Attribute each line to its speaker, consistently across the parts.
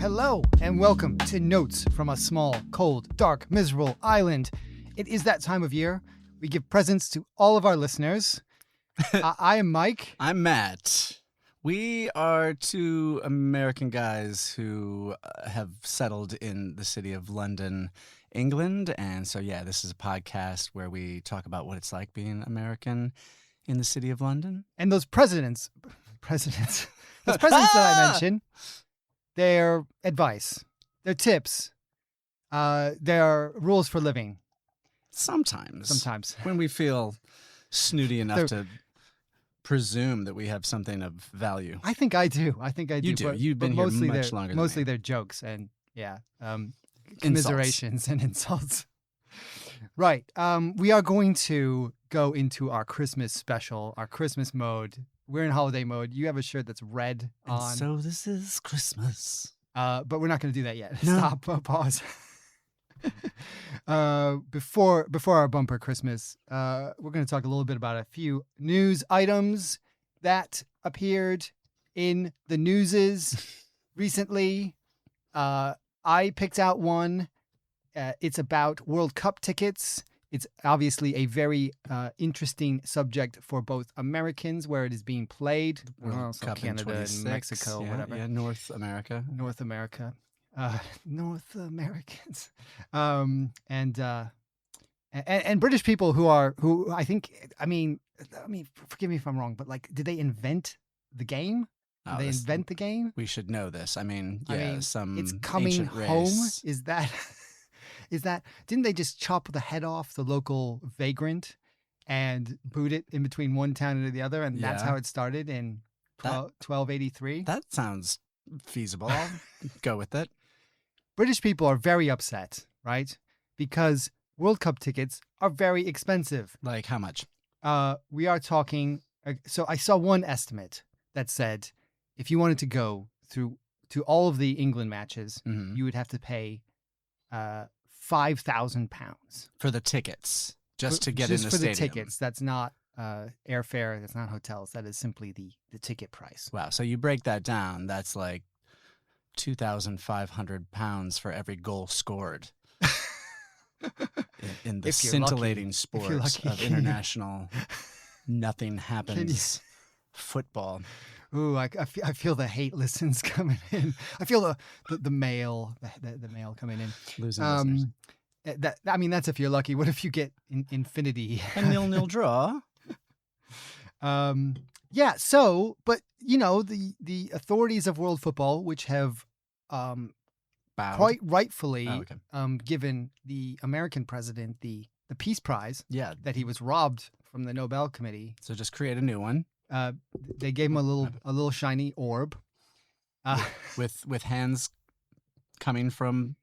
Speaker 1: Hello, and welcome to Notes from a Small, Cold, Dark, Miserable Island. It is that time of year. We give presents to all of our listeners. I am Mike.
Speaker 2: I'm Matt. We are two American guys who have settled in the city of London, England. And so, this is a podcast where we talk about what it's like being American in the city of London.
Speaker 1: And those presidents that I mentioned, their advice, their tips, their rules for living.
Speaker 2: Sometimes. When we feel snooty enough to presume that we have something of value.
Speaker 1: I think I do.
Speaker 2: You do. You've been here much longer than me.
Speaker 1: Mostly they're jokes and, commiserations and insults. Right. We are going to go into our Christmas special, our Christmas mode. We're in holiday mode. You have a shirt that's red on.
Speaker 2: And so this is Christmas.
Speaker 1: But we're not going to do that yet.
Speaker 2: No.
Speaker 1: Stop. Pause. Before our bumper Christmas, we're going to talk a little bit about a few news items that appeared in the newses recently. I picked out one. It's about World Cup tickets. It's obviously a very interesting subject for both Americans, where it is being played, also
Speaker 2: Cup
Speaker 1: Canada and Mexico, whatever.
Speaker 2: Yeah, North America.
Speaker 1: North Americans. And British people who I think, I mean, forgive me if I'm wrong, but like, did they invent the game? Did they invent the game?
Speaker 2: We should know this. Some
Speaker 1: it's coming
Speaker 2: ancient
Speaker 1: home.
Speaker 2: race.
Speaker 1: Is that didn't they just chop the head off the local vagrant and boot it in between one town and the other, and that's how it started in 1283?
Speaker 2: That sounds feasible. I'll go with it.
Speaker 1: British people are very upset, right? Because World Cup tickets are very expensive.
Speaker 2: Like how much?
Speaker 1: We are talking. So I saw one estimate that said if you wanted to go to all of the England matches, you would have to pay £5,000
Speaker 2: for the tickets, just to get in the stadium.
Speaker 1: Just for the tickets. That's not airfare. That's not hotels. That is simply the ticket price.
Speaker 2: Wow. So you break that down. That's like £2,500 for every goal scored in the scintillating sports of international nothing happens football.
Speaker 1: Ooh, I feel the hate listens coming in. I feel the mail coming in. Losing listeners. That's if you're lucky. What if you get infinity?
Speaker 2: A 0-0 draw.
Speaker 1: So, but the authorities of world football, which have quite rightfully given the American president the Peace Prize that he was robbed from the Nobel Committee.
Speaker 2: So just create a new one.
Speaker 1: They gave him a little shiny orb,
Speaker 2: with hands coming from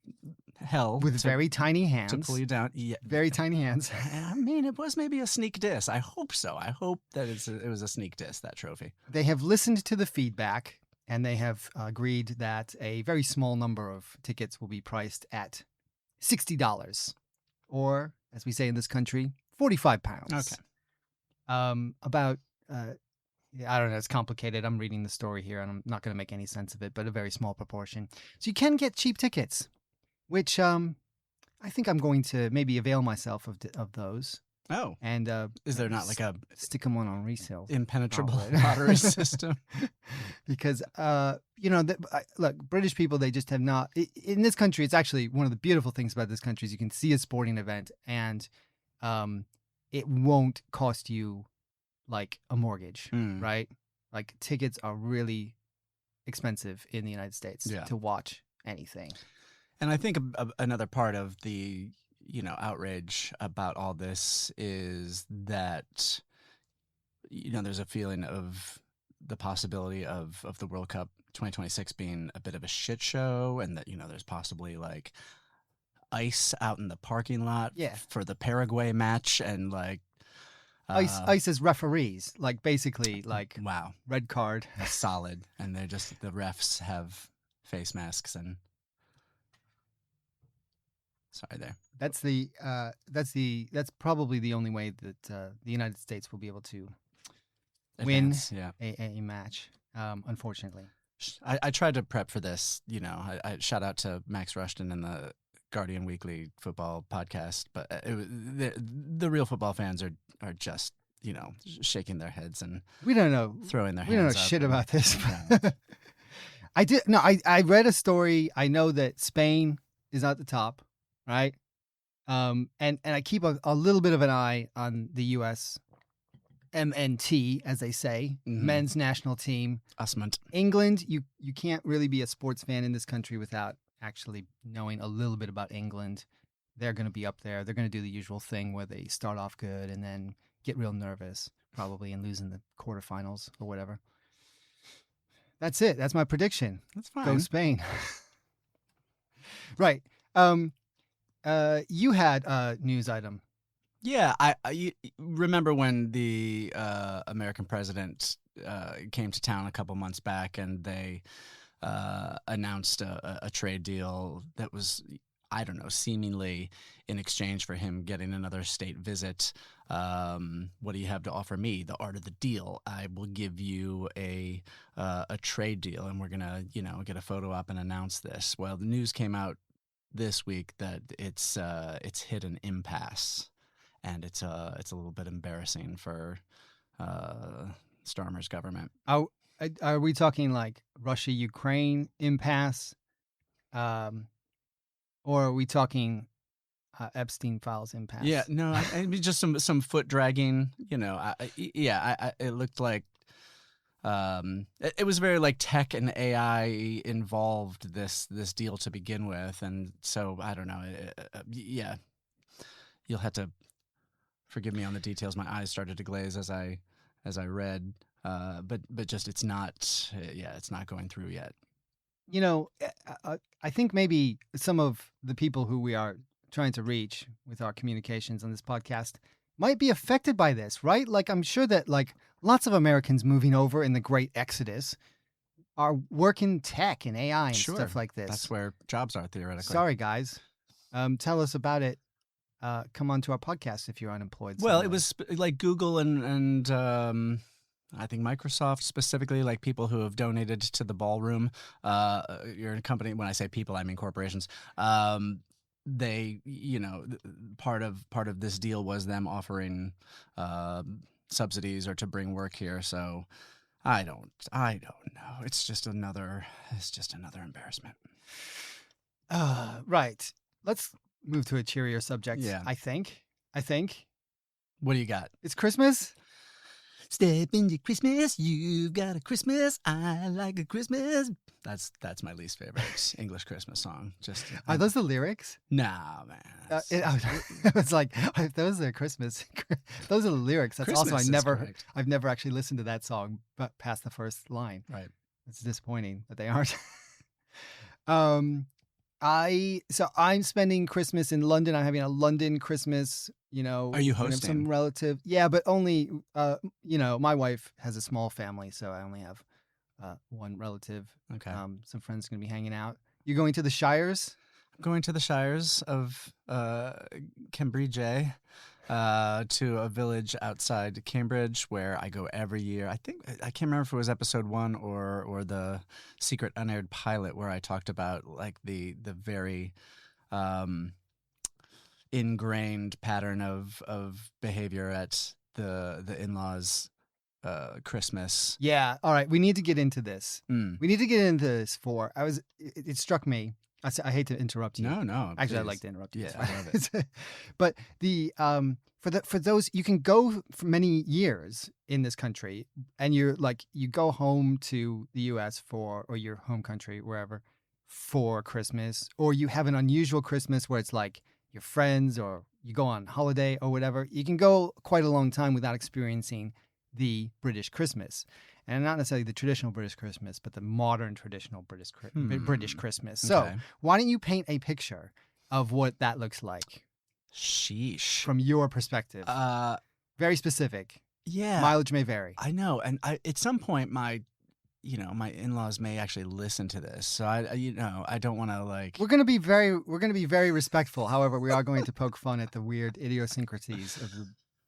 Speaker 2: hell,
Speaker 1: with very tiny hands
Speaker 2: to pull you down. Yeah,
Speaker 1: very tiny hands.
Speaker 2: It was maybe a sneak diss. I hope so. I hope that it was a sneak diss, that trophy.
Speaker 1: They have listened to the feedback, and they have agreed that a very small number of tickets will be priced at $60, or as we say in this country, £45.
Speaker 2: Okay.
Speaker 1: I don't know. It's complicated. I'm reading the story here, and I'm not going to make any sense of it, but a very small proportion. So you can get cheap tickets, which I think I'm going to maybe avail myself of those.
Speaker 2: Oh.
Speaker 1: And
Speaker 2: is there not like a
Speaker 1: stick them on resale?
Speaker 2: Impenetrable lottery system?
Speaker 1: Because, look, British people, they just have not. In this country, it's actually one of the beautiful things about this country is you can see a sporting event, and it won't cost you like a mortgage, right? Like tickets are really expensive in the United States to watch anything.
Speaker 2: And I think another part of the, outrage about all this is that, there's a feeling of the possibility of the World Cup 2026 being a bit of a shit show, and that, there's possibly like ice out in the parking lot for the Paraguay match, and like
Speaker 1: ice as referees, like basically like
Speaker 2: wow,
Speaker 1: red card,
Speaker 2: solid, and they're just the refs have face masks and sorry there.
Speaker 1: That's probably the only way that the United States will be able to win a match. Unfortunately,
Speaker 2: I tried to prep for this. I shout out to Max Rushton and the Guardian Weekly football podcast, but the real football fans are just shaking their heads and
Speaker 1: We don't know.
Speaker 2: throwing their
Speaker 1: We don't know
Speaker 2: hands up.
Speaker 1: shit about this.
Speaker 2: Yeah.
Speaker 1: I did. No, I read a story. I know that Spain is at the top, right? And I keep a little bit of an eye on the U.S. MNT, as they say, men's national team.
Speaker 2: Usment.
Speaker 1: England, you can't really be a sports fan in this country without actually knowing a little bit about England. They're going to be up there. They're going to do the usual thing where they start off good and then get real nervous, probably, and lose in the quarterfinals or whatever. That's it. That's my prediction.
Speaker 2: That's fine.
Speaker 1: Go Spain. Right. You had a news item.
Speaker 2: Yeah, you remember when the American president came to town a couple months back, and they announced a trade deal that was, I don't know, seemingly in exchange for him getting another state visit. What do you have to offer me? The art of the deal. I will give you a trade deal, and we're gonna, get a photo op and announce this. Well, the news came out this week that it's hit an impasse. And it's a little bit embarrassing for Starmer's government.
Speaker 1: Are we talking like Russia-Ukraine impasse? Or are we talking Epstein files impasse?
Speaker 2: Yeah, no, I mean, just some foot dragging. It looked like it was very like tech and AI involved this deal to begin with, and so I don't know. You'll have to forgive me on the details. My eyes started to glaze as I read, but just it's not going through yet.
Speaker 1: I think maybe some of the people who we are trying to reach with our communications on this podcast might be affected by this, right? Like, I'm sure that like lots of Americans moving over in the Great Exodus are working tech and AI and stuff like this.
Speaker 2: That's where jobs are theoretically.
Speaker 1: Sorry, guys. Tell us about it. Come on to our podcast if you're unemployed.
Speaker 2: Well, it was like Google and I think Microsoft specifically, like people who have donated to the ballroom. You're a company. When I say people, I mean corporations. They, part of this deal was them offering subsidies or to bring work here. So I don't know. It's just another embarrassment.
Speaker 1: Right. Let's move to a cheerier subject.
Speaker 2: Yeah.
Speaker 1: I think.
Speaker 2: What do you got?
Speaker 1: It's Christmas.
Speaker 2: Step into Christmas, you've got a Christmas. I like a Christmas. That's my least favorite English Christmas song.
Speaker 1: Are those the lyrics?
Speaker 2: Nah, man.
Speaker 1: It was like, those are Christmas. Those are the lyrics. That's
Speaker 2: Christmas
Speaker 1: also
Speaker 2: correct.
Speaker 1: I've never actually listened to that song, but past the first line.
Speaker 2: Right.
Speaker 1: It's disappointing that they aren't. I'm spending Christmas in London. I'm having a London Christmas,
Speaker 2: Are you hosting?
Speaker 1: Some relative. Yeah, but only, my wife has a small family, so I only have one relative.
Speaker 2: Okay.
Speaker 1: Some friends going to be hanging out. You going to the Shires?
Speaker 2: I'm going to the Shires of Cambridge, to a village outside Cambridge where I go every year. I can't remember if it was episode 1 or the secret unaired pilot where I talked about like the very ingrained pattern of behavior at the in-laws Christmas.
Speaker 1: Yeah. All right. We need to get into this.
Speaker 2: Mm.
Speaker 1: We need to get into this it struck me. I hate to interrupt you.
Speaker 2: No.
Speaker 1: Actually,
Speaker 2: please.
Speaker 1: I'd like to interrupt you.
Speaker 2: Yeah, I love it.
Speaker 1: But the for those, you can go for many years in this country, and you go home to the U.S. or your home country, wherever, for Christmas, or you have an unusual Christmas where it's like your friends, or you go on holiday or whatever. You can go quite a long time without experiencing the British Christmas. And not necessarily the traditional British Christmas, but the modern traditional British Christmas. So why don't you paint a picture of what that looks like?
Speaker 2: Sheesh.
Speaker 1: From your perspective. Very specific.
Speaker 2: Yeah.
Speaker 1: Mileage may vary.
Speaker 2: I know. And at some point, my in-laws may actually listen to this. So I don't want to like.
Speaker 1: We're going to be very respectful. However, we are going to poke fun at the weird idiosyncrasies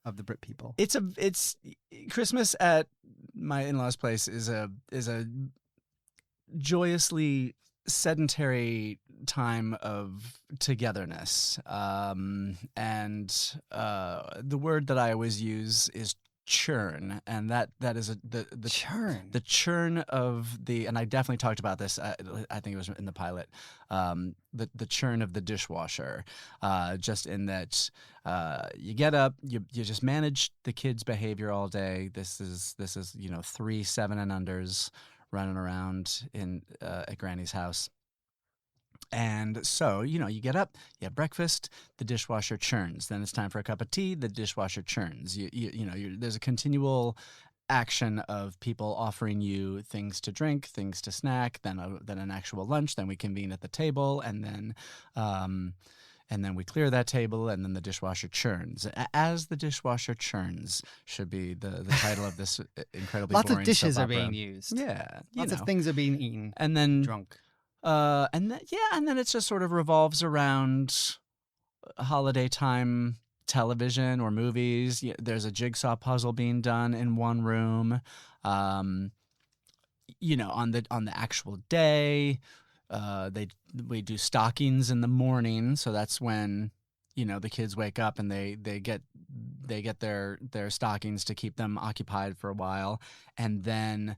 Speaker 1: of the Brit people.
Speaker 2: It's Christmas at my in-laws' place is a joyously sedentary time of togetherness. And the word that I always use is churn, and that is the
Speaker 1: Churn.
Speaker 2: the churn of the, and I definitely talked about this. I think it was in the pilot. The churn of the dishwasher, just in that you get up, you just manage the kids' behavior all day. This is 3, 7, and unders running around in at Granny's house. And so, you get up, you have breakfast, the dishwasher churns. Then it's time for a cup of tea, the dishwasher churns. There's a continual action of people offering you things to drink, things to snack, then an actual lunch. Then we convene at the table, and then we clear that table, and then the dishwasher churns. As the dishwasher churns should be the title of this incredibly
Speaker 1: Lots
Speaker 2: boring
Speaker 1: of dishes
Speaker 2: soap
Speaker 1: are
Speaker 2: opera.
Speaker 1: being used.
Speaker 2: Yeah,
Speaker 1: Lots of things are being eaten.
Speaker 2: and then
Speaker 1: Drunk.
Speaker 2: and then it just sort of revolves around holiday time television or movies. There's a jigsaw puzzle being done in one room. On the actual day, we do stockings in the morning, so that's when the kids wake up and they get their stockings to keep them occupied for a while, and then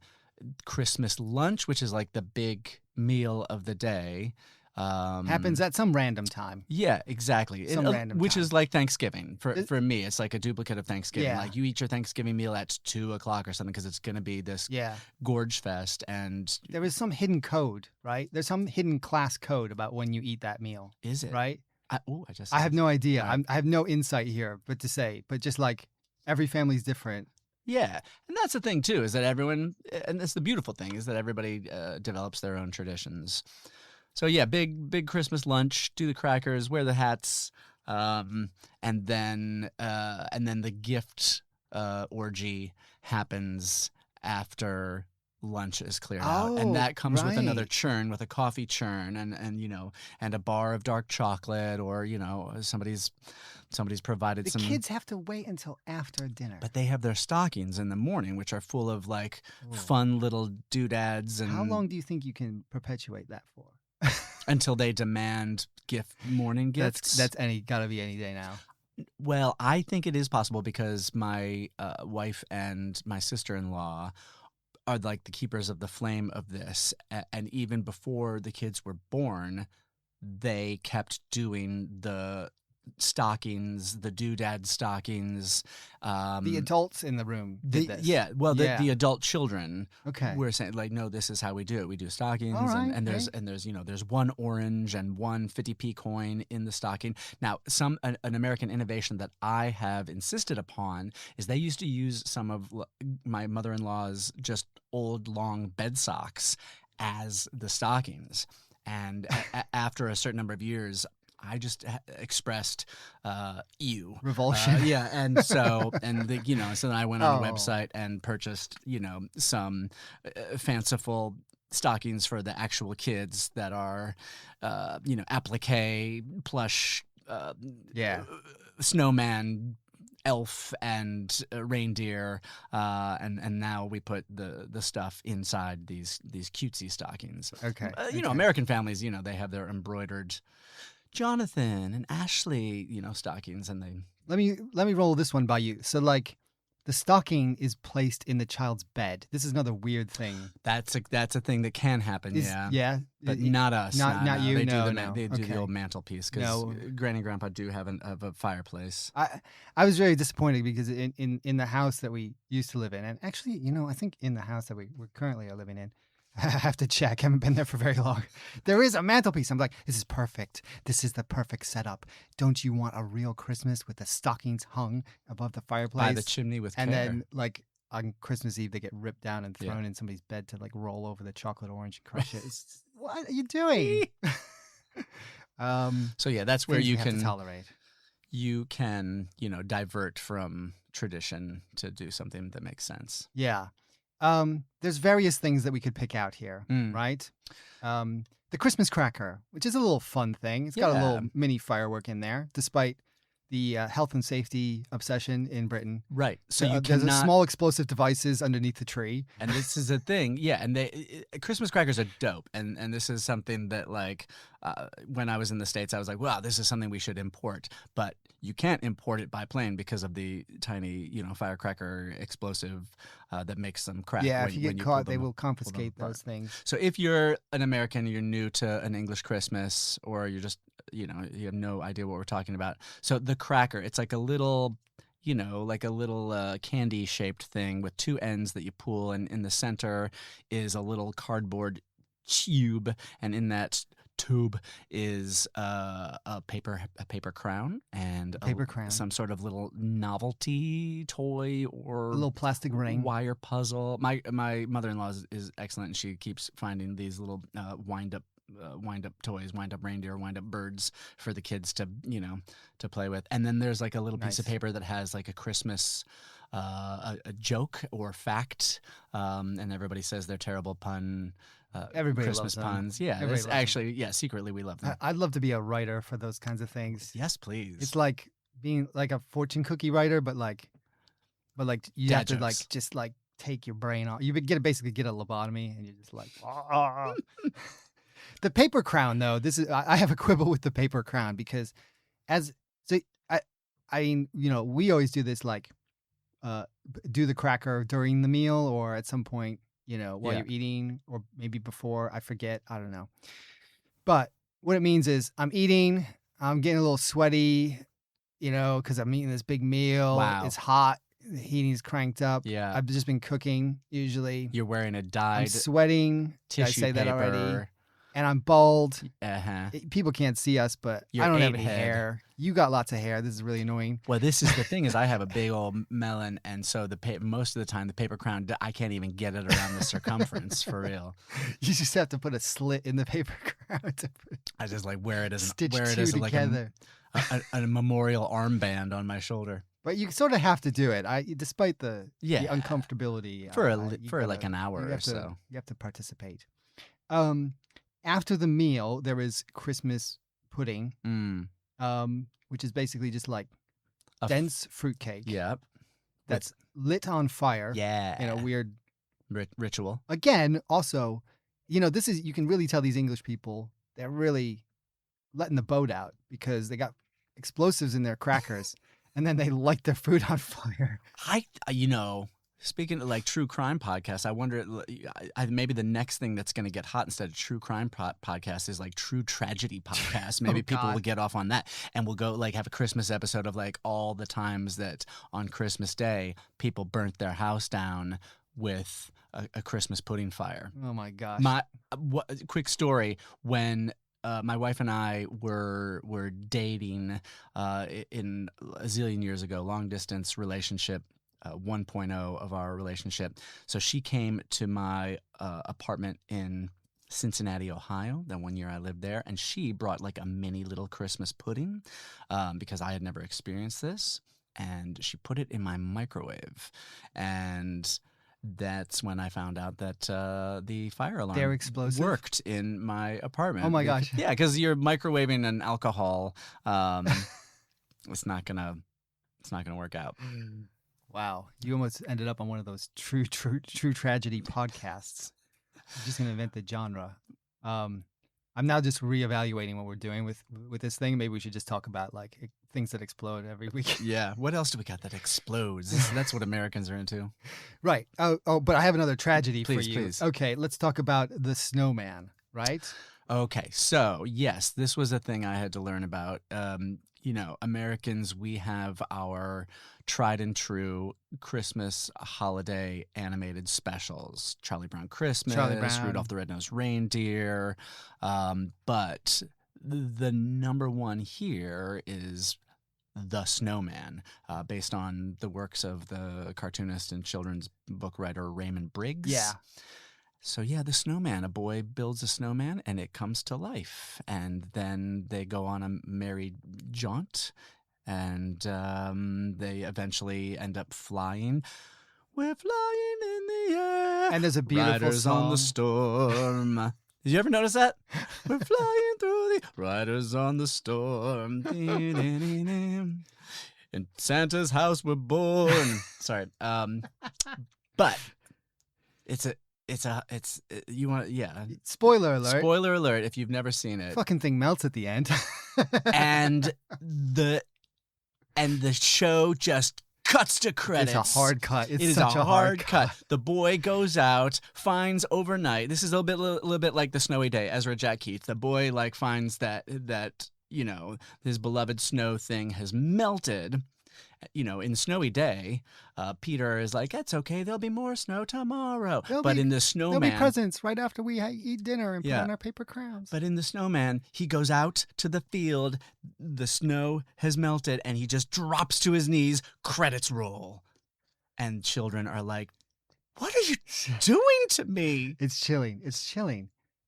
Speaker 2: Christmas lunch, which is like the big meal of the day.
Speaker 1: Happens at some random time.
Speaker 2: Yeah, exactly.
Speaker 1: Some random
Speaker 2: which
Speaker 1: time.
Speaker 2: is like Thanksgiving. For me, it's like a duplicate of Thanksgiving.
Speaker 1: Yeah.
Speaker 2: Like you eat your Thanksgiving meal at 2:00 or something because it's going to be this gorge fest. And
Speaker 1: there is some hidden code, right? There's some hidden class code about when you eat that meal.
Speaker 2: Is it?
Speaker 1: Right?
Speaker 2: I
Speaker 1: have no idea.
Speaker 2: Right.
Speaker 1: I have no insight here, but just like every family's different.
Speaker 2: Yeah, and that's the thing too, is that everyone, and that's the beautiful thing, is that everybody develops their own traditions. So yeah, big Christmas lunch, do the crackers, wear the hats, and then the gift orgy happens after lunch is cleared out, and that comes with another churn, with a coffee churn, and a bar of dark chocolate, or somebody's provided some.
Speaker 1: The kids have to wait until after dinner,
Speaker 2: but they have their stockings in the morning, which are full of like fun little doodads. And
Speaker 1: how long do you think you can perpetuate that for?
Speaker 2: Until they demand morning gifts.
Speaker 1: That's gotta be any day now.
Speaker 2: Well, I think it is possible because my wife and my sister-in-law are like the keepers of the flame of this, and even before the kids were born, they kept doing the stockings, the doodad stockings.
Speaker 1: The adults in the room did this.
Speaker 2: Yeah, well, the adult children.
Speaker 1: Okay,
Speaker 2: were saying like, no, this is how we do it. We do stockings,
Speaker 1: right,
Speaker 2: and there's one orange and one 50p coin in the stocking. Now, an American innovation that I have insisted upon is they used to use some of my mother-in-law's just old long bed socks as the stockings, and after a certain number of years, I just expressed
Speaker 1: revulsion.
Speaker 2: And so so then I went on the website and purchased some fanciful stockings for the actual kids that are applique, plush, snowman, elf, and reindeer, and now we put the stuff inside these cutesy stockings.
Speaker 1: Okay.
Speaker 2: American families, they have their embroidered Jonathan and Ashley, stockings, and they.
Speaker 1: Let me roll this one by you. So, like, the stocking is placed in the child's bed. This is another weird thing.
Speaker 2: That's a thing that can happen.
Speaker 1: Yeah,
Speaker 2: but not us.
Speaker 1: Not you.
Speaker 2: They
Speaker 1: no,
Speaker 2: They do the old mantelpiece because Granny and Grandpa do have a fireplace.
Speaker 1: I was very disappointed because in the house that we used to live in, and actually, I think in the house that we're currently living in. I have to check. I haven't been there for very long. There is a mantelpiece. I'm like, this is perfect. This is the perfect setup. Don't you want a real Christmas with the stockings hung above the fireplace?
Speaker 2: By the chimney with care.
Speaker 1: And then, like, on Christmas Eve, they get ripped down and thrown in somebody's bed to, like, roll over the chocolate orange and crush it. What are you doing?
Speaker 2: So, yeah, that's where you can
Speaker 1: tolerate.
Speaker 2: You can, divert from tradition to do something that makes sense.
Speaker 1: Yeah. There's various things that we could pick out here, right? The Christmas cracker, which is a little fun thing. It's got a little mini firework in there, despite the health and safety obsession in Britain.
Speaker 2: Right. So you
Speaker 1: There's
Speaker 2: cannot.
Speaker 1: small explosive devices underneath the tree.
Speaker 2: And this is a thing, yeah. And Christmas crackers are dope, and this is something that like when I was in the States, I was like, wow, this is something we should import, but you can't import it by plane because of the tiny, firecracker explosive that makes them crack.
Speaker 1: Yeah,
Speaker 2: when,
Speaker 1: if you
Speaker 2: when
Speaker 1: get
Speaker 2: you
Speaker 1: caught,
Speaker 2: pull
Speaker 1: they
Speaker 2: them-
Speaker 1: will
Speaker 2: pull them
Speaker 1: confiscate
Speaker 2: apart.
Speaker 1: those things.
Speaker 2: So if you're an American, you're new to an English Christmas, or you're just, you have no idea what we're talking about. So the cracker, it's like a little, candy-shaped thing with two ends that you pull, and in the center is a little cardboard tube, and in that tube is a paper crown and
Speaker 1: Paper crown.
Speaker 2: some sort of little novelty toy or
Speaker 1: A little plastic ring.
Speaker 2: wire puzzle. My mother-in-law is excellent, and she keeps finding these little wind up toys, wind up reindeer, wind up birds for the kids to play with. And then there's like a little piece of
Speaker 1: Nice.
Speaker 2: paper that has like a Christmas a joke or fact, and everybody says they're terrible pun.
Speaker 1: Everybody
Speaker 2: Christmas
Speaker 1: loves them.
Speaker 2: puns. Yeah,
Speaker 1: Everybody
Speaker 2: it's
Speaker 1: loves them.
Speaker 2: actually, yeah, secretly we love them.
Speaker 1: I'd love to be a writer for those kinds of things.
Speaker 2: Yes, please.
Speaker 1: It's like being like a fortune cookie writer, but you
Speaker 2: Dad
Speaker 1: have to
Speaker 2: jokes.
Speaker 1: just take your brain off. You basically get a lobotomy, and you're just like. The paper crown, though, I have a quibble with the paper crown because, we always do this do the cracker during the meal or at some point, while
Speaker 2: Yeah.
Speaker 1: you're eating, or maybe before. I forget. I don't know. But what it means is I'm eating. I'm getting a little sweaty, because I'm eating this big meal.
Speaker 2: Wow.
Speaker 1: It's hot. The heating's cranked up.
Speaker 2: Yeah.
Speaker 1: I've just been cooking usually.
Speaker 2: You're wearing a
Speaker 1: I'm
Speaker 2: dyed
Speaker 1: sweating. Did I
Speaker 2: tissue
Speaker 1: say that
Speaker 2: paper.
Speaker 1: already? And I'm bald.
Speaker 2: Uh-huh.
Speaker 1: People can't see us, but
Speaker 2: Your
Speaker 1: I don't have
Speaker 2: ape
Speaker 1: any
Speaker 2: head.
Speaker 1: hair. You got lots of hair. This is really annoying.
Speaker 2: Well, this is the thing is I have a big old melon, and so most of the time the paper crown, I can't even get it around the circumference for real.
Speaker 1: You just have to put a slit in the paper crown to
Speaker 2: I just like wear it as
Speaker 1: stitch
Speaker 2: wear it
Speaker 1: two
Speaker 2: as like
Speaker 1: together.
Speaker 2: a memorial armband on my shoulder
Speaker 1: But you sort of have to do it. Despite the
Speaker 2: Yeah.
Speaker 1: uncomfortability.
Speaker 2: for
Speaker 1: you
Speaker 2: like an hour or so.
Speaker 1: You have to participate. After the meal, there is Christmas pudding, which is basically just like
Speaker 2: A f-
Speaker 1: dense fruitcake
Speaker 2: Yep.
Speaker 1: that's lit on fire
Speaker 2: Yeah.
Speaker 1: in a weird.
Speaker 2: Ritual.
Speaker 1: Again, also, you can really tell these English people, they're really letting the boat out because they got explosives in their crackers and then they light their food on fire.
Speaker 2: Speaking of like true crime podcasts, I wonder maybe the next thing that's going to get hot instead of true crime podcast is like true tragedy podcast. Maybe people
Speaker 1: God.
Speaker 2: will get off on that, and we'll go like have a Christmas episode of like all the times that on Christmas Day people burnt their house down with a Christmas pudding fire.
Speaker 1: Oh my gosh.
Speaker 2: Quick story: when my wife and I were dating in a zillion years ago, long distance relationship. 1.0 of our relationship. So she came to my apartment in Cincinnati, Ohio. Then one year I lived there, and she brought like a mini little Christmas pudding because I had never experienced this. And she put it in my microwave, and that's when I found out that the fire alarm
Speaker 1: They're explosive?
Speaker 2: worked in my apartment.
Speaker 1: Oh my gosh.
Speaker 2: Yeah, because you're microwaving an alcohol. It's not gonna work out.
Speaker 1: Wow. You almost ended up on one of those true tragedy podcasts. I'm just going to invent the genre. I'm now just reevaluating what we're doing with this thing. Maybe we should just talk about like things that explode every week.
Speaker 2: Yeah. What else do we got that explodes? That's what Americans are into.
Speaker 1: Right. Oh, but I have another tragedy for
Speaker 2: Please,
Speaker 1: you.
Speaker 2: please.
Speaker 1: Okay, let's talk about the Snowman, right?
Speaker 2: Okay. So, yes, this was a thing I had to learn about. Americans, we have our tried and true Christmas holiday animated specials. Charlie Brown Christmas,
Speaker 1: Charlie Brown.
Speaker 2: Rudolph the Red-Nosed Reindeer. But the number one here is The Snowman, based on the works of the cartoonist and children's book writer Raymond Briggs.
Speaker 1: Yeah.
Speaker 2: So yeah, the snowman, a boy builds a snowman and it comes to life. And then they go on a merry jaunt and they eventually end up flying. We're flying in the air.
Speaker 1: And there's a beautiful
Speaker 2: Riders
Speaker 1: song.
Speaker 2: on the storm. Did you ever notice that? We're flying through the riders on the storm. in Santa's house we're born. Sorry. But it's you want yeah.
Speaker 1: Spoiler alert.
Speaker 2: Spoiler alert if you've never seen it.
Speaker 1: Fucking thing melts at the end.
Speaker 2: And the show just cuts to credits.
Speaker 1: It's a hard cut.
Speaker 2: It is
Speaker 1: such
Speaker 2: a hard cut. The boy goes out, finds overnight. This is a little bit like the snowy day. Ezra Jack Keith. The boy finds that his beloved snow thing has melted. In Snowy Day, Peter is like, it's okay, there'll be more snow tomorrow. In the Snowman...
Speaker 1: There'll be presents right after we eat dinner and put on our paper crowns.
Speaker 2: But in the Snowman, he goes out to the field, the snow has melted, and he just drops to his knees, credits roll. And children are like, what are you doing to me?
Speaker 1: It's chilling.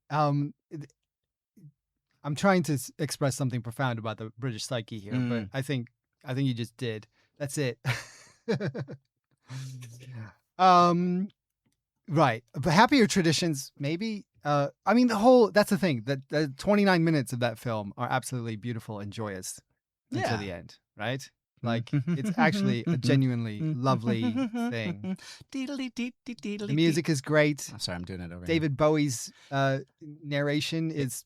Speaker 1: I'm trying to express something profound about the British psyche here, but I think you just did. That's it. Right. But happier traditions, maybe. That's the thing. The 29 minutes of that film are absolutely beautiful and joyous until the end, right? Like, it's actually a genuinely lovely thing. The music is great.
Speaker 2: I'm sorry, I'm doing it over
Speaker 1: David Bowie's narration is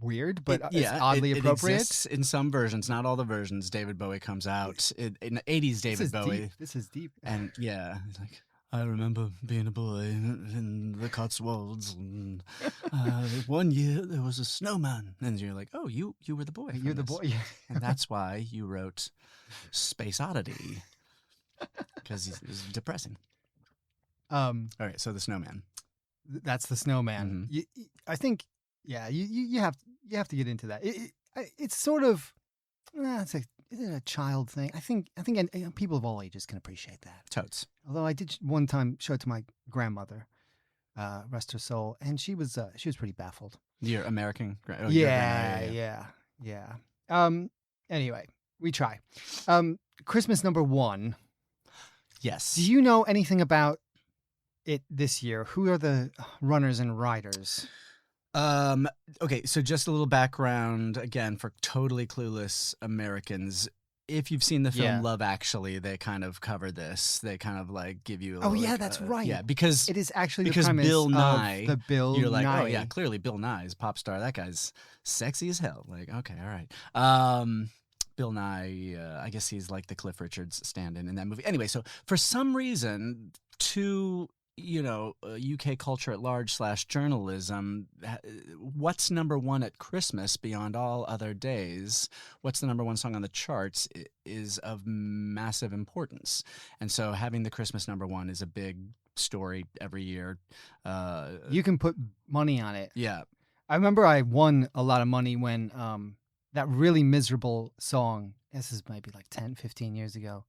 Speaker 1: weird, but it's oddly appropriate.
Speaker 2: It exists in some versions, not all the versions. David Bowie comes out in the 80s. David Bowie.
Speaker 1: This is deep.
Speaker 2: And he's like, I remember being a boy in the Cotswolds, and one year there was a snowman, and you're like, oh, you were the boy.
Speaker 1: You're the boy,
Speaker 2: and that's why you wrote Space Oddity, because it was depressing. All right, so the Snowman.
Speaker 1: That's the Snowman. Mm-hmm. I think. Yeah, you have to get into that. It's sort of is it a child thing? I think people of all ages can appreciate that.
Speaker 2: Totes.
Speaker 1: Although I did one time show it to my grandmother, rest her soul, and she was pretty baffled.
Speaker 2: Your American grandmother.
Speaker 1: Yeah. Anyway, we try. Christmas number 1.
Speaker 2: Yes.
Speaker 1: Do you know anything about it this year? Who are the runners and riders?
Speaker 2: Okay, so just a little background again for totally clueless Americans. If you've seen the film Love Actually, they kind of cover this. They kind of give you
Speaker 1: that's right.
Speaker 2: Yeah, because
Speaker 1: it is actually the premise
Speaker 2: Bill Nye,
Speaker 1: of the Bill
Speaker 2: you're like,
Speaker 1: Nye.
Speaker 2: oh yeah, clearly Bill Nye is pop star. That guy's sexy as hell. Like, okay, all right. Bill Nye, I guess he's like the Cliff Richards stand-in that movie. Anyway, so for some reason, UK culture at large / journalism, what's number 1 at Christmas beyond all other days, what's the number 1 song on the charts is of massive importance. And so having the Christmas number 1 is a big story every year.
Speaker 1: You can put money on it.
Speaker 2: Yeah.
Speaker 1: I remember I won a lot of money when that really miserable song, this is maybe 10, 15 years ago.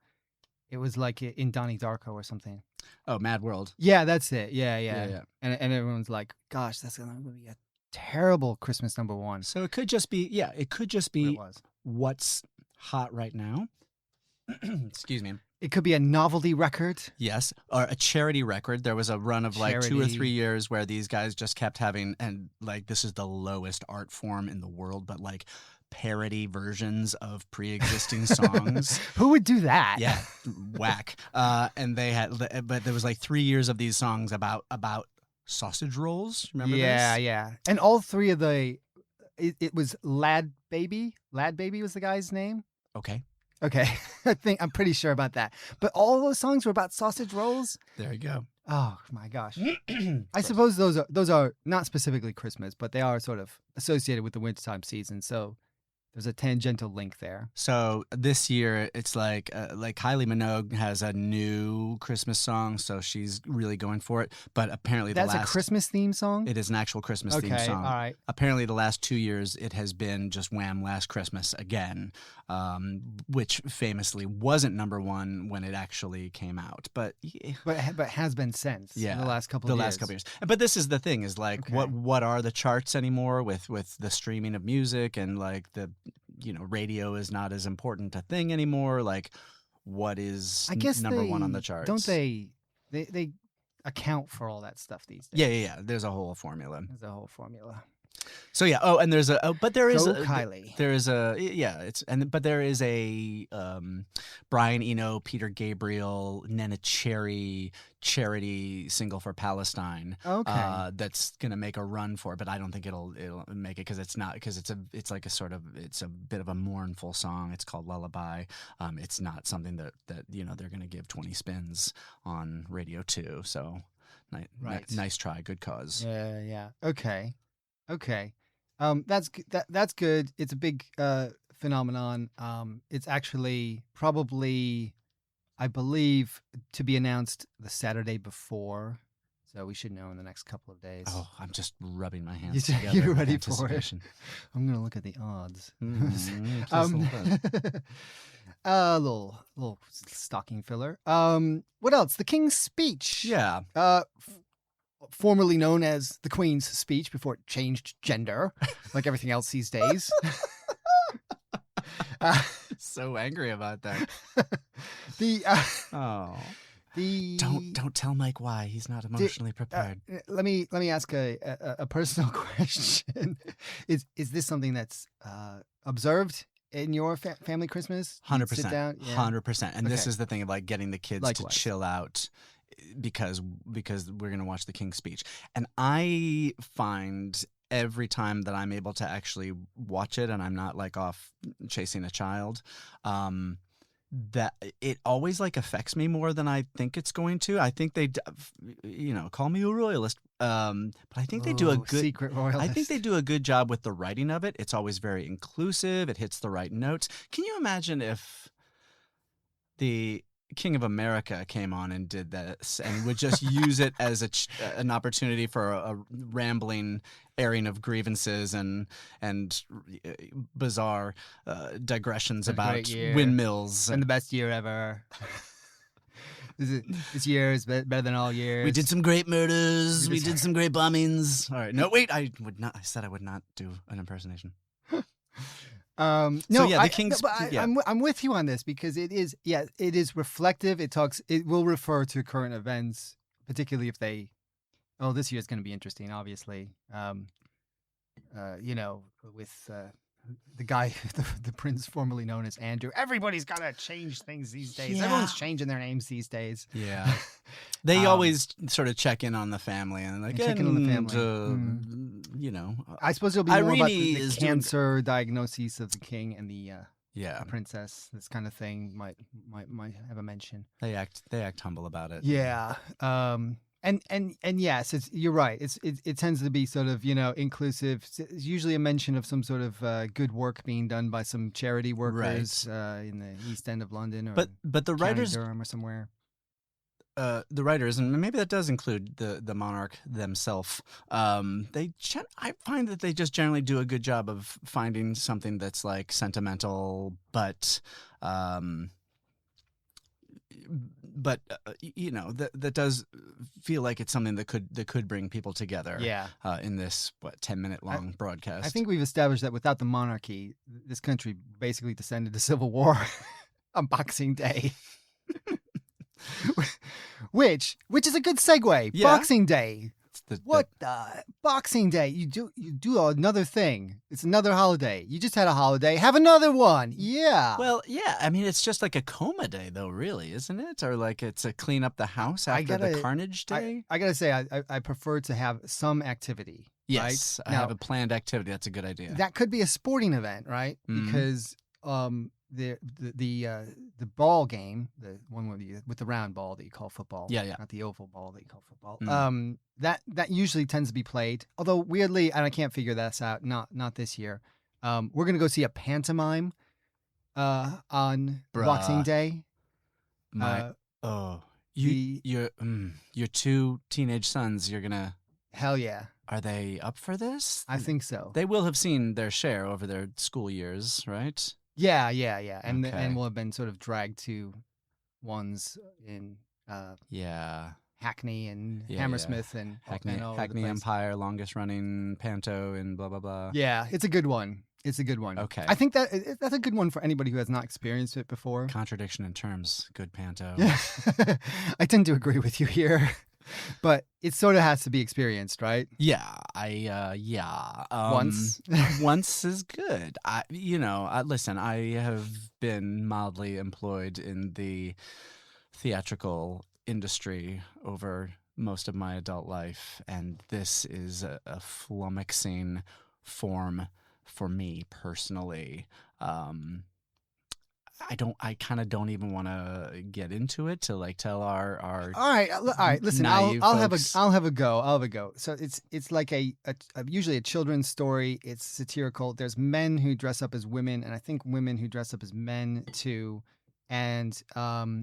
Speaker 1: It was like in Donnie Darko or something.
Speaker 2: Oh, Mad World.
Speaker 1: Yeah, that's it. Yeah. And everyone's like, gosh, that's going to be a terrible Christmas number 1.
Speaker 2: So it could just be, what's hot right now. Excuse me.
Speaker 1: It could be a novelty record.
Speaker 2: Yes, or a charity record. There was a run of 2 or 3 years where these guys just kept having, and this is the lowest art form in the world, but parody versions of pre-existing songs.
Speaker 1: Who would do that?
Speaker 2: Yeah, whack. And they had, but there was 3 years of these songs about sausage rolls. Remember this?
Speaker 1: Yeah. And all 3 of it was Lad Baby. Lad Baby was the guy's name.
Speaker 2: Okay.
Speaker 1: I'm pretty sure about that. But all those songs were about sausage rolls.
Speaker 2: There you go.
Speaker 1: Oh my gosh. I suppose those are not specifically Christmas, but they are sort of associated with the wintertime season. So there's a tangential link there.
Speaker 2: So this year, it's like Kylie Minogue has a new Christmas song, so she's really going for it. But apparently
Speaker 1: that's a Christmas theme song?
Speaker 2: It is an actual Christmas theme song.
Speaker 1: All right.
Speaker 2: Apparently the last 2 years, it has been just Wham! Last Christmas again, which famously wasn't number 1 when it actually came out. But
Speaker 1: has been since in the last couple of years.
Speaker 2: But this is the thing, is what are the charts anymore with the streaming of music and the radio is not as important a thing anymore. What is number 1 on the charts?
Speaker 1: Don't they account for all that stuff these days?
Speaker 2: Yeah. There's a whole formula. So yeah. Oh, and there's a. But there is.
Speaker 1: Go Kylie.
Speaker 2: There is a. Yeah. But there is a. Brian Eno, Peter Gabriel, Nena Cherry charity single for Palestine.
Speaker 1: Okay.
Speaker 2: That's gonna make a run for it, but I don't think it'll make it because it's not because it's like it's a bit of a mournful song. It's called Lullaby. It's not something that they're gonna give 20 spins on Radio 2. So.
Speaker 1: Right.
Speaker 2: Nice try. Good cause.
Speaker 1: Yeah. Okay. That's good. It's a big phenomenon. It's actually probably, I believe, to be announced the Saturday before. So we should know in the next couple of days.
Speaker 2: Oh, I'm just rubbing my hands together.
Speaker 1: You're
Speaker 2: with
Speaker 1: ready for it.
Speaker 2: anticipation.
Speaker 1: I'm gonna look at the odds.
Speaker 2: Just a little bit.
Speaker 1: Little stocking filler. What else? The King's Speech.
Speaker 2: Yeah.
Speaker 1: Formerly known as the Queen's Speech before it changed gender, like everything else these days.
Speaker 2: So angry about that. Don't tell Mike why he's not emotionally prepared.
Speaker 1: Let me ask a personal question. Is this something that's observed in your family Christmas?
Speaker 2: 100%.
Speaker 1: Sit down? Yeah.
Speaker 2: 100%. And this
Speaker 1: Okay.
Speaker 2: is the thing of like getting the kids
Speaker 1: Likewise.
Speaker 2: to chill out because we're going to watch the King's Speech. And I find every time that I'm able to actually watch it and I'm not like off chasing a child, that it always like affects me more than I think it's going to. I think they, call me a royalist, but I think they do a good
Speaker 1: secret royalist.
Speaker 2: I think they do a good job with the writing of it. It's always very inclusive. It hits the right notes. Can you imagine if the King of America came on and did this and would just use it as an opportunity for a rambling airing of grievances and bizarre digressions about windmills
Speaker 1: and the best year ever. This year is better than all years.
Speaker 2: We did some great murders. We did some great bombings. All right. No, wait. I said I would not do an impersonation.
Speaker 1: No,
Speaker 2: the King's.
Speaker 1: I'm with you on this because it is reflective. It will refer to current events, particularly if they. Oh, this year is going to be interesting. Obviously, with the guy, the prince formerly known as Andrew. Everybody's got to change things these days.
Speaker 2: Yeah.
Speaker 1: Everyone's changing their names these days.
Speaker 2: Yeah, they always sort of check in on the family and like
Speaker 1: check in on the family.
Speaker 2: I
Speaker 1: suppose it'll be more about the
Speaker 2: doing
Speaker 1: cancer diagnosis of the king and the
Speaker 2: the
Speaker 1: princess. This kind of thing might have a mention.
Speaker 2: They act humble about it.
Speaker 1: Yeah. And yes, you're right. It tends to be sort of inclusive. It's usually a mention of some sort of good work being done by some charity workers in the East End of London, or
Speaker 2: but the writers,
Speaker 1: Durham or somewhere.
Speaker 2: The writers, and maybe that does include the monarch themselves. I find that they just generally do a good job of finding something that's like sentimental, but that does feel like it's something that could bring people together.
Speaker 1: Yeah.
Speaker 2: In this 10-minute long broadcast.
Speaker 1: I think we've established that without the monarchy, this country basically descended to civil war on Boxing Day. Which is a good segue.
Speaker 2: Yeah.
Speaker 1: Boxing Day. Boxing Day? You do another thing. It's another holiday. You just had a holiday. Have another one. Yeah.
Speaker 2: Well, yeah. I mean, it's just like a coma day, though, really, isn't it? Or like it's a clean up the house after the carnage day.
Speaker 1: I gotta say, I prefer to have some activity.
Speaker 2: Yes,
Speaker 1: right?
Speaker 2: I have a planned activity. That's a good idea.
Speaker 1: That could be a sporting event, right?
Speaker 2: Mhm.
Speaker 1: Because the ball game, the one with the round ball that you call football,
Speaker 2: yeah,
Speaker 1: not the oval ball that you call football. That usually tends to be played. Although weirdly, and I can't figure this out, not this year. We're gonna go see a pantomime on Boxing Day.
Speaker 2: Your two teenage sons. You're gonna.
Speaker 1: Hell yeah.
Speaker 2: Are they up for this?
Speaker 1: I think so.
Speaker 2: They will have seen their share over their school years, right?
Speaker 1: Yeah. And
Speaker 2: Okay.
Speaker 1: and will have been sort of dragged to ones in Hackney and Hammersmith and
Speaker 2: Hackney
Speaker 1: all over the place.
Speaker 2: Empire, longest running panto and blah blah blah.
Speaker 1: Yeah, it's a good one.
Speaker 2: Okay.
Speaker 1: I think that's a good one for anybody who has not experienced it before.
Speaker 2: Contradiction in terms. Good panto.
Speaker 1: Yeah. I tend to agree with you here. But it sort of has to be experienced, right?
Speaker 2: Yeah, yeah.
Speaker 1: Once.
Speaker 2: Once is good. Listen, I have been mildly employed in the theatrical industry over most of my adult life, and this is a flummoxing form for me personally. I kind of don't even want to get into it to like tell our
Speaker 1: All right. Listen,
Speaker 2: naive
Speaker 1: I'll
Speaker 2: folks.
Speaker 1: have a go. So it's like usually a children's story. It's satirical. There's men who dress up as women, and I think women who dress up as men too. And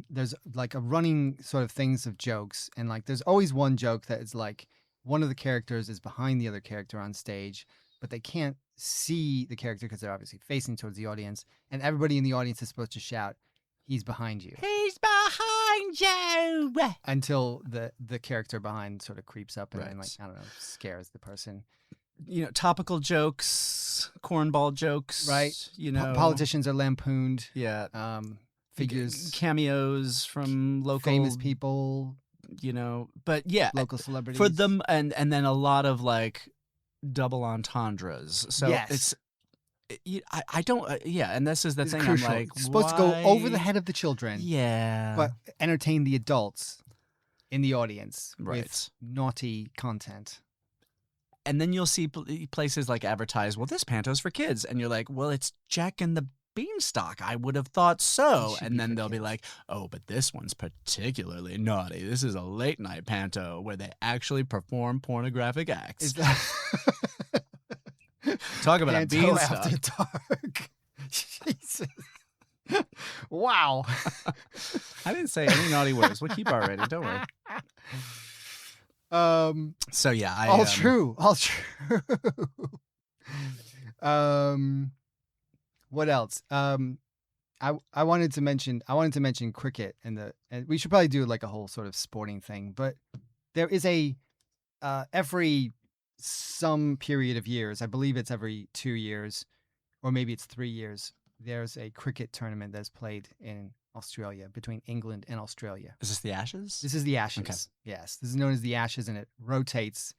Speaker 1: there's like a running sort of things of jokes, and like there's always one joke that is like one of the characters is behind the other character on stage, but they can't see the character because they're obviously facing towards the audience, and everybody in the audience is supposed to shout, "He's behind you."
Speaker 2: He's behind you.
Speaker 1: Until the character behind sort of creeps up and then, like,
Speaker 2: Right.
Speaker 1: I don't know, scares the person.
Speaker 2: Topical jokes, cornball jokes,
Speaker 1: Right. Politicians are lampooned.
Speaker 2: Yeah,
Speaker 1: Figures,
Speaker 2: cameos from local
Speaker 1: famous people,
Speaker 2: but yeah,
Speaker 1: local celebrities.
Speaker 2: for them, and then a lot of like double entendres. So
Speaker 1: Yes.
Speaker 2: I don't, and this is the
Speaker 1: It's
Speaker 2: thing.
Speaker 1: crucial.
Speaker 2: I'm like,
Speaker 1: It's supposed to go over the
Speaker 2: why?
Speaker 1: head of the children,
Speaker 2: Yeah,
Speaker 1: but entertain the adults in the audience with
Speaker 2: Right.
Speaker 1: naughty content.
Speaker 2: And then you'll see places like advertise, well, this panto's for kids, and you're like, well, it's Jack and the Beanstalk. I would have thought so.
Speaker 1: should
Speaker 2: And
Speaker 1: be
Speaker 2: then
Speaker 1: for
Speaker 2: they'll be
Speaker 1: kids.
Speaker 2: like, oh, but this one's particularly naughty. This is a late night panto where they actually perform pornographic acts.
Speaker 1: Is that
Speaker 2: Talk about a
Speaker 1: Panto
Speaker 2: beanstalk.
Speaker 1: After Dark? Jesus. Wow.
Speaker 2: I didn't say any naughty words. We'll keep our rating. Don't worry. So yeah,
Speaker 1: All true. What else? I wanted to mention cricket and we should probably do like a whole sort of sporting thing, but there is every some period of years, I believe it's every 2 years or maybe it's 3 years, there's a cricket tournament that's played in Australia between England and Australia.
Speaker 2: Is this the Ashes?
Speaker 1: This is the Ashes.
Speaker 2: Okay.
Speaker 1: Yes, this is known as the Ashes, and it rotates.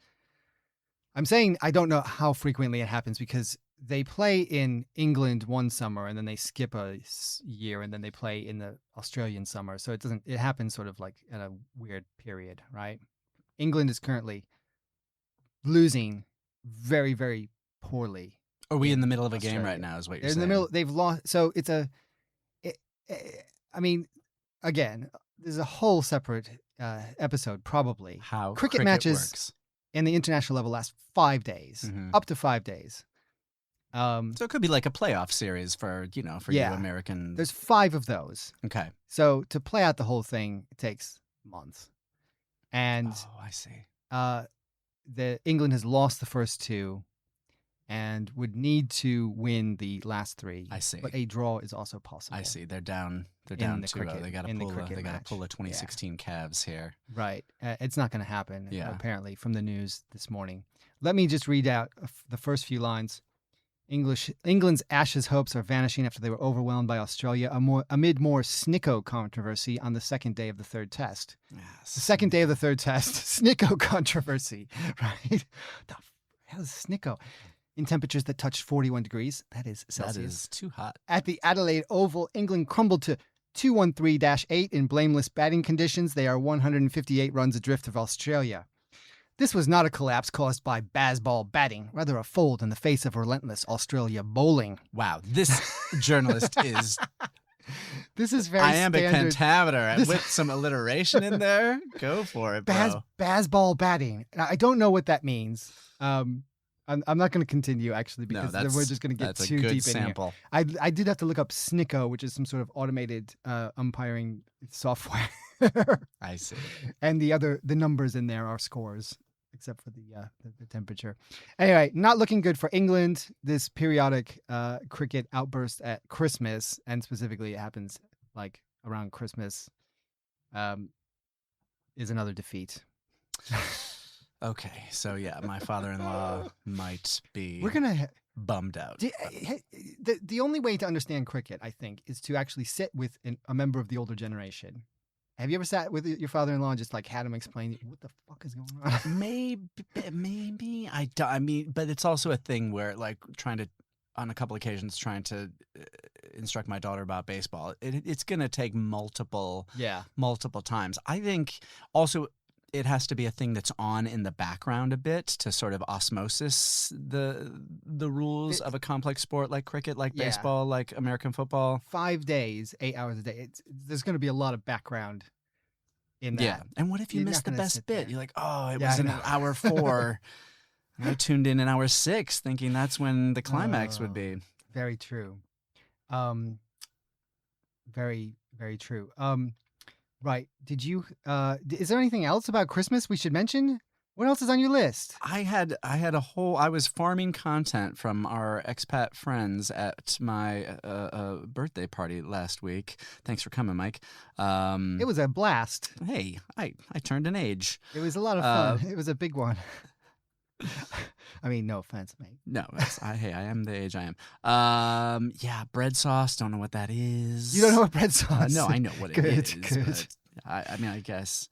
Speaker 1: I'm saying I don't know how frequently it happens because they play in England one summer and then they skip a year and then they play in the Australian summer. So it happens sort of like at a weird period, right? England is currently losing very, very poorly.
Speaker 2: Are we in the middle of a game
Speaker 1: Australia.
Speaker 2: right now is what you're
Speaker 1: They're in
Speaker 2: saying?
Speaker 1: the middle. They've lost. So it's I mean, again, there's a whole separate episode probably.
Speaker 2: How
Speaker 1: cricket matches
Speaker 2: works.
Speaker 1: in the international level last 5 days,
Speaker 2: Mhm.
Speaker 1: up to 5 days.
Speaker 2: So it could be like a playoff series for you American.
Speaker 1: There's 5 of those.
Speaker 2: Okay.
Speaker 1: So to play out the whole thing, it takes months. And
Speaker 2: Oh, I see.
Speaker 1: the England has lost the first 2 and would need to win the last 3.
Speaker 2: I see.
Speaker 1: But a draw is also possible.
Speaker 2: I see. They're down. They're
Speaker 1: In
Speaker 2: down
Speaker 1: the
Speaker 2: 2-0.
Speaker 1: cricket-
Speaker 2: They got
Speaker 1: in the
Speaker 2: to pull.
Speaker 1: cricket
Speaker 2: They got to
Speaker 1: match.
Speaker 2: pull a
Speaker 1: Yeah.
Speaker 2: 2016 Cavs here.
Speaker 1: Right. It's not going to happen,
Speaker 2: Yeah.
Speaker 1: apparently, from the news this morning. Let me just read out the first few lines. England's Ashes hopes are vanishing after they were overwhelmed by Australia amid more Snicko controversy on the second day of the third test.
Speaker 2: Yes.
Speaker 1: The second day of the third test, Snicko controversy, right? The hell is Snicko? In temperatures that touched 41 degrees, that is Celsius.
Speaker 2: That is too hot.
Speaker 1: At the Adelaide Oval, England crumbled to 213-8 in blameless batting conditions. They are 158 runs adrift of Australia. This was not a collapse caused by baseball batting, rather a fold in the face of relentless Australia bowling.
Speaker 2: Wow. This journalist is
Speaker 1: This is very
Speaker 2: iambic
Speaker 1: standard.
Speaker 2: pentameter
Speaker 1: This-
Speaker 2: with some alliteration in there. Go for it, bro.
Speaker 1: Baseball batting. Now, I don't know what that means. I'm not going to continue actually because then we're just going to get
Speaker 2: that's
Speaker 1: too
Speaker 2: a good
Speaker 1: deep
Speaker 2: sample.
Speaker 1: in here. I did have to look up Snicko, which is some sort of automated umpiring software,
Speaker 2: I see.
Speaker 1: and the numbers in there are scores, except for the temperature. Anyway, not looking good for England. This periodic cricket outburst at Christmas, and specifically it happens like around Christmas, is another defeat.
Speaker 2: Okay, so yeah, my father-in-law might be
Speaker 1: We're gonna.
Speaker 2: bummed out.
Speaker 1: The only way to understand cricket, I think, is to actually sit with a member of the older generation Have you ever sat with your father-in-law and just like had him explain what the fuck is going on?
Speaker 2: Maybe I mean, but it's also a thing where like on a couple occasions trying to instruct my daughter about baseball. It's going to take multiple times. I think also it has to be a thing that's on in the background a bit to sort of osmosis the rules of a complex sport like cricket, like baseball, like American football.
Speaker 1: 5 days, 8 hours a day. There's going to be a lot of background in that.
Speaker 2: Yeah. And what if you
Speaker 1: You're
Speaker 2: missed
Speaker 1: not
Speaker 2: the
Speaker 1: gonna
Speaker 2: best
Speaker 1: sit
Speaker 2: bit?
Speaker 1: there.
Speaker 2: You're like, oh, it
Speaker 1: Yeah,
Speaker 2: was
Speaker 1: I
Speaker 2: in
Speaker 1: know.
Speaker 2: hour 4. And I tuned in hour 6 thinking that's when the climax would be.
Speaker 1: Very true. Very, very true. Right. Did you is there anything else about Christmas we should mention? What else is on your list?
Speaker 2: I was farming content from our expat friends at my birthday party last week. Thanks for coming, Mike.
Speaker 1: It was a blast.
Speaker 2: Hey, I turned an age.
Speaker 1: It was a lot of fun. It was a big one. I mean, no offense, mate.
Speaker 2: No, I am the age I am. Yeah, bread sauce. Don't know what that is.
Speaker 1: You don't know what bread sauce?
Speaker 2: No, I know what it is.
Speaker 1: Good.
Speaker 2: But I mean, I guess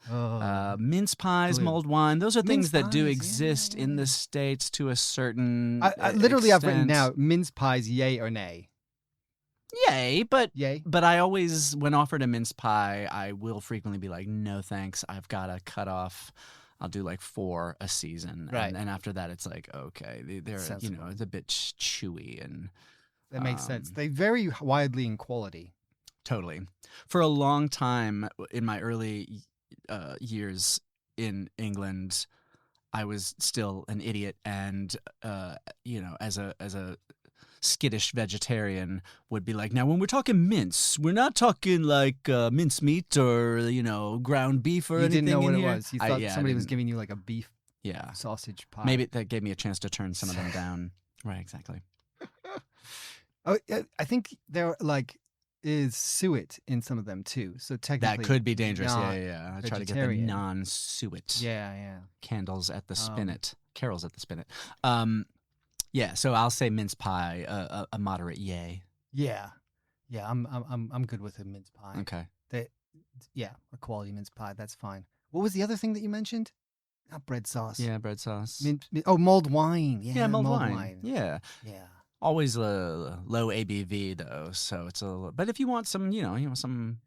Speaker 2: mince pies, mulled wine. Those are things that do exist in the States to a certain.
Speaker 1: Literally,
Speaker 2: extent.
Speaker 1: I've written now mince pies, yay or nay.
Speaker 2: Yay, but
Speaker 1: yay.
Speaker 2: But I always, when offered a mince pie, I will frequently be like, no thanks. I've got to cut off. I'll do like 4 a season,
Speaker 1: right?
Speaker 2: And after that, it's like okay, they're it's a bit chewy, and
Speaker 1: that makes sense. They vary widely in quality.
Speaker 2: Totally. For a long time in my early years in England, I was still an idiot, and as a skittish vegetarian would be like, now when we're talking mince, we're not talking like mince meat or ground beef or anything.
Speaker 1: You didn't know what
Speaker 2: it
Speaker 1: was. You thought somebody was giving you like a beef sausage pie.
Speaker 2: Maybe that gave me a chance to turn some of them down. Right, exactly.
Speaker 1: Oh, I think there is suet in some of them too. So technically
Speaker 2: that could be dangerous. Yeah. I try to get the non-suet.
Speaker 1: Yeah.
Speaker 2: Candles at the spinet. Carols at the spinet. Yeah, so I'll say mince pie, a moderate yay.
Speaker 1: Yeah, I'm good with a mince pie.
Speaker 2: Okay.
Speaker 1: A quality mince pie. That's fine. What was the other thing that you mentioned? Not bread sauce.
Speaker 2: Yeah, bread sauce.
Speaker 1: Mulled wine. Yeah,
Speaker 2: mulled wine. Yeah.
Speaker 1: Yeah.
Speaker 2: Always low ABV though, so it's a little. But if you want some, some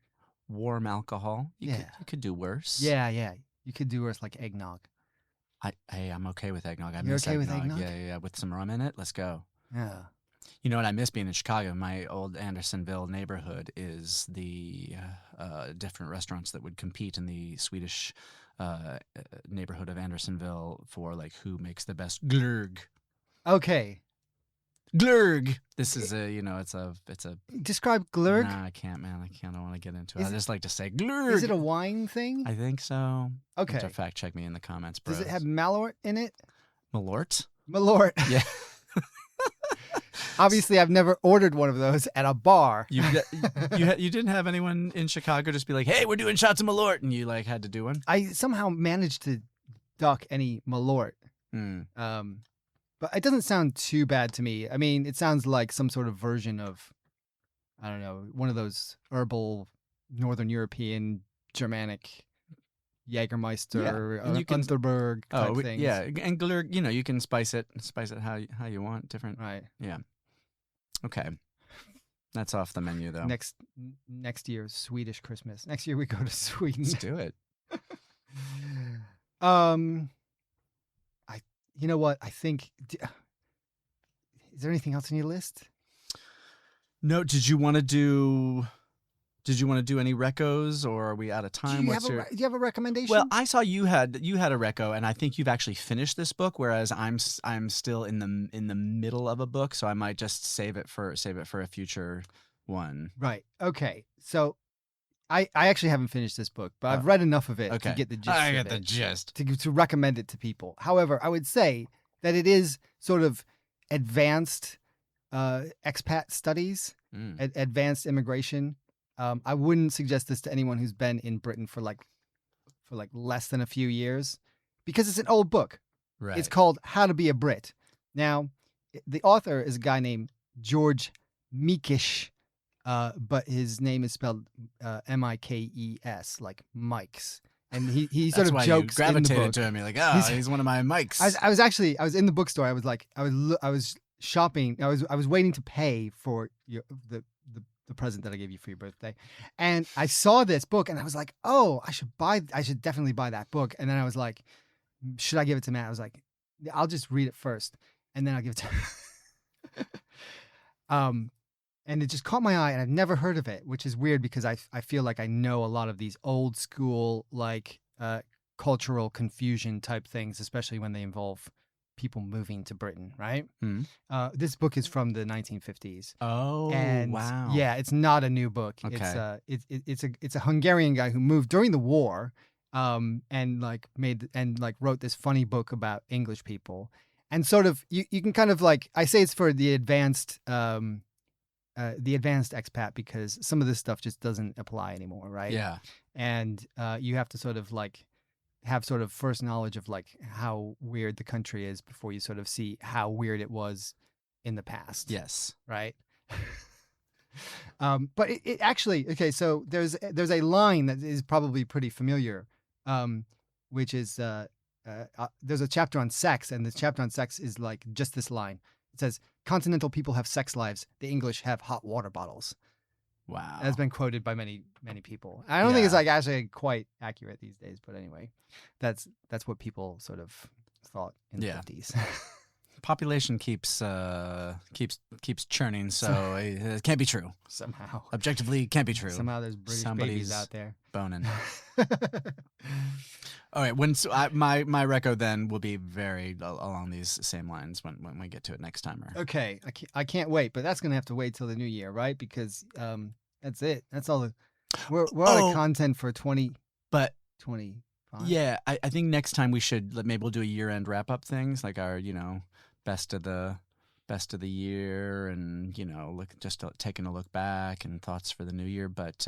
Speaker 2: warm alcohol, you could do worse.
Speaker 1: Yeah. You could do worse, like eggnog.
Speaker 2: I'm okay with eggnog.
Speaker 1: You're okay with eggnog?
Speaker 2: Yeah. With some rum in it, let's go.
Speaker 1: Yeah.
Speaker 2: You know what I miss being in Chicago? My old Andersonville neighborhood is the different restaurants that would compete in the Swedish neighborhood of Andersonville for like who makes the best glurg.
Speaker 1: Okay.
Speaker 2: Glurg. This is it's a.
Speaker 1: Describe glurg.
Speaker 2: Nah, I can't, man. I don't want to get into it. I just like to say glurg.
Speaker 1: Is it a wine thing?
Speaker 2: I think so.
Speaker 1: Okay.
Speaker 2: Fact check me in the comments, bros.
Speaker 1: Does it have Malort in it?
Speaker 2: Malort?
Speaker 1: Malort.
Speaker 2: Yeah.
Speaker 1: Obviously, I've never ordered one of those at a bar.
Speaker 2: You didn't have anyone in Chicago just be like, "Hey, we're doing shots of Malort," and you like had to do one.
Speaker 1: I somehow managed to duck any Malort. But it doesn't sound too bad to me. I mean, it sounds like some sort of version of, I don't know, one of those herbal Northern European Germanic Jägermeister or Unterberg type things.
Speaker 2: Yeah, and glurg, you can spice it how you want, different.
Speaker 1: Right.
Speaker 2: Yeah. Okay. That's off the menu though.
Speaker 1: Next year's Swedish Christmas. Next year we go to Sweden.
Speaker 2: Let's do it.
Speaker 1: You know what? I think. Is there anything else on your list?
Speaker 2: No. Did you want to do any recos, or are we out of time?
Speaker 1: Do you have a recommendation?
Speaker 2: Well, I saw you had a reco, and I think you've actually finished this book, whereas I'm still in the middle of a book, so I might just save it for a future one.
Speaker 1: Right. Okay. So. I actually haven't finished this book, but I've read enough of it to get the gist.
Speaker 2: I get the gist.
Speaker 1: To recommend it to people. However, I would say that it is sort of advanced expat studies, advanced immigration. I wouldn't suggest this to anyone who's been in Britain for less than a few years, because it's an old book.
Speaker 2: Right.
Speaker 1: It's called How to Be a Brit. Now, the author is a guy named George Meekish. but his name is spelled Mikes, like Mike's. And he sort
Speaker 2: That's
Speaker 1: of
Speaker 2: why
Speaker 1: jokes
Speaker 2: you
Speaker 1: in the
Speaker 2: gravitated
Speaker 1: book.
Speaker 2: to him. You're like, oh, he's one of my mics.
Speaker 1: I was in the bookstore. I was shopping. I was waiting to pay for the present that I gave you for your birthday, and I saw this book, and I was like, oh, I should definitely buy that book. And then I was like, should I give it to Matt? I was like, I'll just read it first, and then I'll give it to him. And it just caught my eye, and I've never heard of it, which is weird because I feel like I know a lot of these old school like cultural confusion type things, especially when they involve people moving to Britain, right? This book is from the 1950s.
Speaker 2: Oh,
Speaker 1: and
Speaker 2: wow.
Speaker 1: Yeah, it's not a new book.
Speaker 2: Okay.
Speaker 1: It's a Hungarian guy who moved during the war, and wrote this funny book about English people, and sort of you can kind of like, I say it's for the advanced expat because some of this stuff just doesn't apply anymore, right?
Speaker 2: Yeah.
Speaker 1: And you have to sort of like have sort of first knowledge of like how weird the country is before you sort of see how weird it was in the past.
Speaker 2: Yes.
Speaker 1: Right. But it actually, okay, so there's a line that is probably pretty familiar, which is there's a chapter on sex, and the chapter on sex is like just this line. It says, "Continental people have sex lives. The English have hot water bottles."
Speaker 2: Wow.
Speaker 1: That's been quoted by many, many people. I don't think it's like actually quite accurate these days, but anyway, that's what people sort of thought in the 50s.
Speaker 2: Population keeps churning, so it can't be true.
Speaker 1: Somehow.
Speaker 2: Objectively, it can't be true.
Speaker 1: Somehow there's British babies out there.
Speaker 2: Boning. All right, my reco then will be very along these same lines when we get to it next time.
Speaker 1: Okay, I can't wait, but that's gonna have to wait till the new year, right? Because that's it. That's all. We're out of content for 2025.
Speaker 2: Yeah, I think next time we should maybe we'll do a year-end wrap-up things, like our best of the year, and taking a look back and thoughts for the new year. But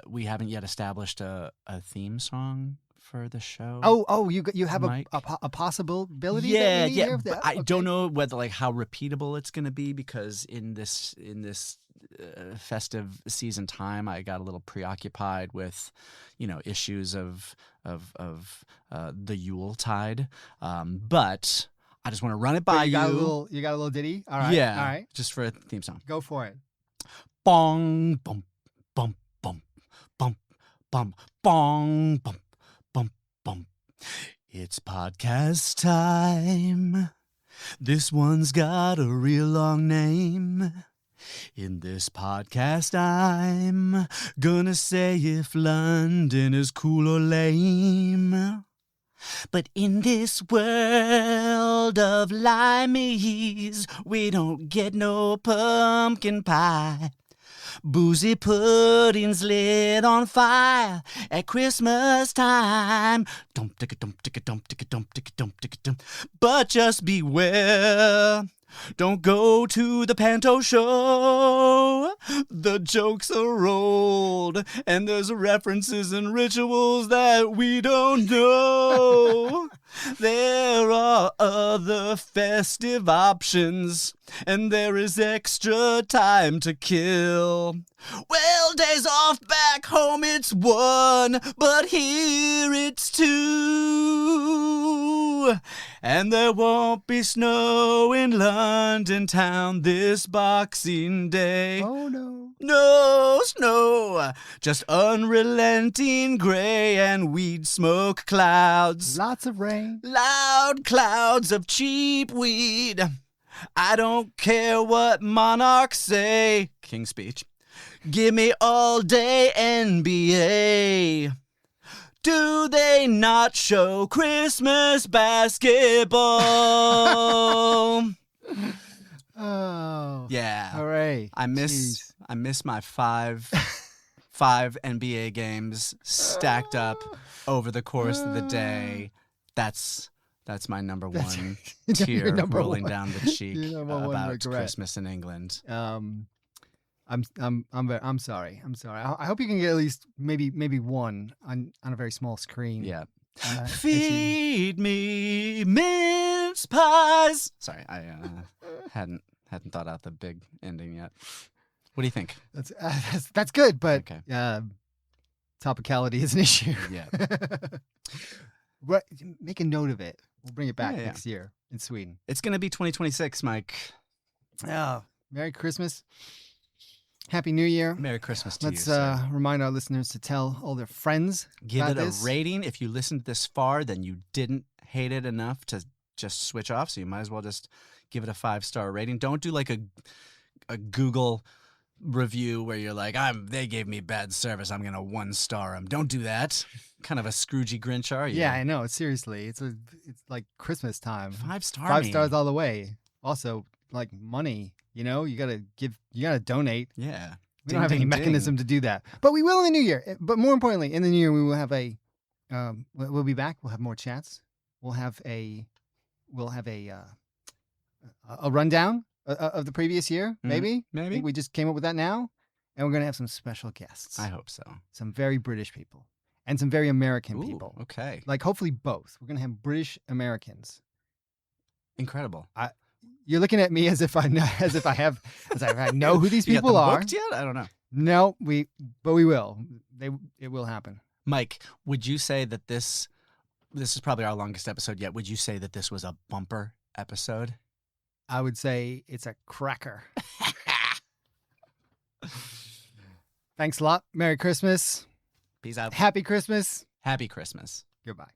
Speaker 2: we haven't yet established a theme song for the show.
Speaker 1: Oh, you have a possibility.
Speaker 2: Yeah. But I don't know whether how repeatable it's going to be, because in this festive season time, I got a little preoccupied with issues of the Yule tide. But I just want to run it by you.
Speaker 1: You got a little ditty. All right.
Speaker 2: Yeah.
Speaker 1: All right.
Speaker 2: Just for a theme song.
Speaker 1: Go for it.
Speaker 2: Bong bum bum bum bum bum bong bum bum bum. It's podcast time. This one's got a real long name. In this podcast, I'm gonna say if London is cool or lame. But in this world of limeys, we don't get no pumpkin pie. Boozy pudding's lit on fire at Christmas time. Dump ticka dump ticka dump ticka dump ticka dump ticka dump. But just beware. Don't go to the panto show. The jokes are old, and there's references and rituals that we don't know. There are other festive options, and there is extra time to kill. Well, days off back home, it's 1, but here it's 2. And there won't be snow in London town this Boxing Day.
Speaker 1: Oh, no.
Speaker 2: No snow, just unrelenting gray and weed smoke clouds.
Speaker 1: Lots of rain.
Speaker 2: Loud clouds of cheap weed. I don't care what monarchs say. King's Speech. Give me all day NBA. Do they not show Christmas basketball?
Speaker 1: Oh.
Speaker 2: Yeah.
Speaker 1: Hooray.
Speaker 2: I miss my five NBA games stacked up over the course of the day. That's my number one tear rolling down the cheek about Christmas in England.
Speaker 1: I'm sorry. I hope you can get at least maybe one on a very small screen.
Speaker 2: Yeah. Feed me mince pies. Sorry, I hadn't Hadn't thought out the big ending yet. What do you think?
Speaker 1: That's good, but
Speaker 2: Okay.
Speaker 1: topicality is an issue.
Speaker 2: Yeah.
Speaker 1: What? Make a note of it. We'll bring it back
Speaker 2: Yeah.
Speaker 1: next year in Sweden.
Speaker 2: It's going to be 2026, Mike.
Speaker 1: Oh, Merry Christmas. Happy New Year.
Speaker 2: Merry Christmas to
Speaker 1: Let's
Speaker 2: you, sir.
Speaker 1: remind our listeners to tell all their friends.
Speaker 2: Give
Speaker 1: about
Speaker 2: it a
Speaker 1: this.
Speaker 2: rating. If you listened this far, then you didn't hate it enough to just switch off. So you might as well just give it a 5-star rating. Don't do like a Google review where you're like, they gave me bad service, I'm gonna 1-star them. Don't do that. Kind of a Scroogey Grinch, are you?
Speaker 1: Yeah, I know. Seriously, it's like Christmas time.
Speaker 2: 5-star.
Speaker 1: 5 stars all the way. Also, like money. You gotta donate.
Speaker 2: Yeah.
Speaker 1: We don't have any mechanism to do that, but we will in the new year. But more importantly, in the new year, we will have we'll be back. We'll have more chats. We'll have a rundown of the previous year. Maybe. I think we just came up with that now, and we're gonna have some special guests.
Speaker 2: I hope so.
Speaker 1: Some very British people and some very American people.
Speaker 2: Okay.
Speaker 1: Like hopefully both. We're gonna have British Americans.
Speaker 2: Incredible.
Speaker 1: You're looking at me as if I know who these people are.
Speaker 2: Booked yet? I don't know.
Speaker 1: No, but we will. It will happen.
Speaker 2: Mike, would you say that this is probably our longest episode yet? Would you say that this was a bumper episode?
Speaker 1: I would say it's a cracker. Thanks a lot. Merry Christmas.
Speaker 2: Peace out.
Speaker 1: Happy Christmas.
Speaker 2: Happy Christmas.
Speaker 1: Goodbye.